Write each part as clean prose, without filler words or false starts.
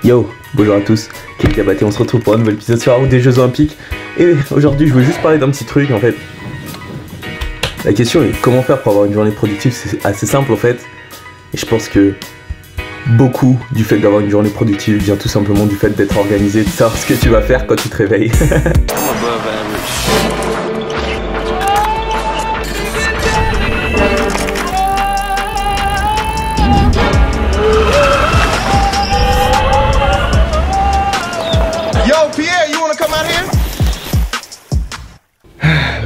Yo, bonjour à tous, Kevin Kabaté, on se retrouve pour un nouvel épisode sur la route des Jeux Olympiques. Et aujourd'hui je veux juste parler d'un petit truc en fait. La question est comment faire pour avoir une journée productive, c'est assez simple en fait. Et je pense que beaucoup du fait d'avoir une journée productive vient tout simplement du fait d'être organisé, de savoir ce que tu vas faire quand tu te réveilles.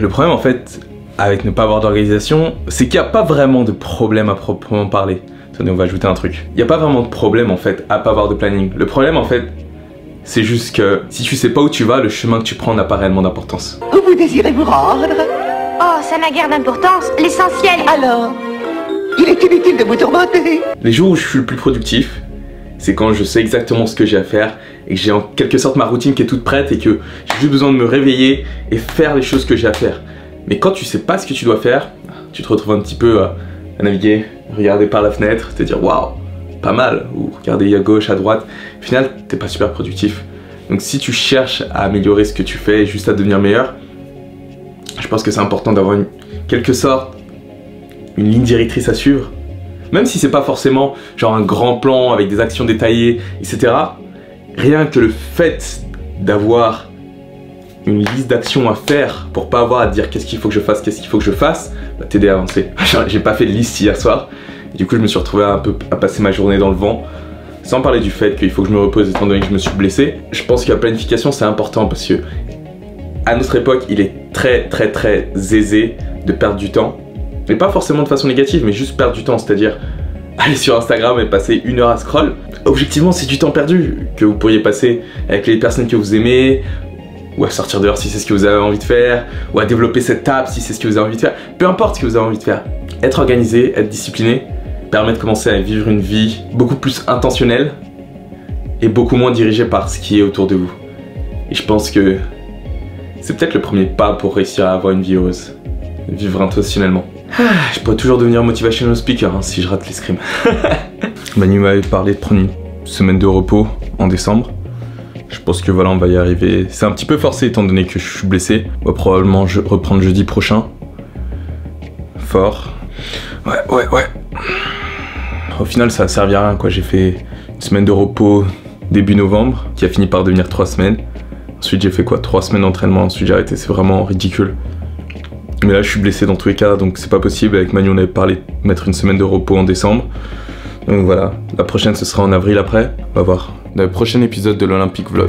Le problème en fait avec ne pas avoir d'organisation, c'est qu'il n'y a pas vraiment de problème à proprement parler. Attendez, on va ajouter un truc. Il n'y a pas vraiment de problème en fait à pas avoir de planning. Le problème en fait, c'est juste que si tu sais pas où tu vas, le chemin que tu prends n'a pas réellement d'importance. Où vous désirez vous rendre? Oh, ça n'a guère d'importance. L'essentiel... Alors, il est inutile de vous tourmenter. Les jours où je suis le plus productif, c'est quand je sais exactement ce que j'ai à faire et que j'ai en quelque sorte ma routine qui est toute prête et que j'ai juste besoin de me réveiller et faire les choses que j'ai à faire. Mais quand tu sais pas ce que tu dois faire, tu te retrouves un petit peu à naviguer, regarder par la fenêtre, te dire waouh, pas mal, ou regarder à gauche, à droite. Au final, t'es pas super productif. Donc si tu cherches à améliorer ce que tu fais et juste à devenir meilleur, je pense que c'est important d'avoir quelque sorte une ligne directrice à suivre. Même si c'est pas forcément genre un grand plan avec des actions détaillées, etc. Rien que le fait d'avoir une liste d'actions à faire pour pas avoir à te dire qu'est-ce qu'il faut que je fasse, qu'est-ce qu'il faut que je fasse, va t'aider à avancer. J'ai pas fait de liste hier soir, et du coup je me suis retrouvé un peu à passer ma journée dans le vent, sans parler du fait qu'il faut que je me repose étant donné que je me suis blessé. Je pense que la planification c'est important parce que à notre époque il est très aisé de perdre du temps. Mais pas forcément de façon négative, mais juste perdre du temps, c'est-à-dire aller sur Instagram et passer 1 heure à scroll. Objectivement, c'est du temps perdu que vous pourriez passer avec les personnes que vous aimez, ou à sortir dehors si c'est ce que vous avez envie de faire, ou à développer cette table si c'est ce que vous avez envie de faire. Peu importe ce que vous avez envie de faire. Être organisé, être discipliné, permet de commencer à vivre une vie beaucoup plus intentionnelle et beaucoup moins dirigée par ce qui est autour de vous. Et je pense que c'est peut-être le premier pas pour réussir à avoir une vie heureuse. Vivre intentionnellement. Je pourrais toujours devenir motivational speaker hein, si je rate l'escrime. Manu m'avait parlé de prendre une semaine de repos en décembre. Je pense que voilà, on va y arriver. C'est un petit peu forcé étant donné que je suis blessé. On va probablement reprendre jeudi prochain. Fort. Ouais. Au final, ça a servi à rien quoi. J'ai fait une semaine de repos début novembre qui a fini par devenir 3 semaines. Ensuite, j'ai fait quoi 3 semaines d'entraînement. Ensuite, j'ai arrêté. C'est vraiment ridicule. Mais là je suis blessé dans tous les cas donc c'est pas possible. Avec Manu on avait parlé de mettre une semaine de repos en décembre. Donc voilà, la prochaine ce sera en avril après, on va voir. Dans le prochain épisode de l'Olympique Vlog.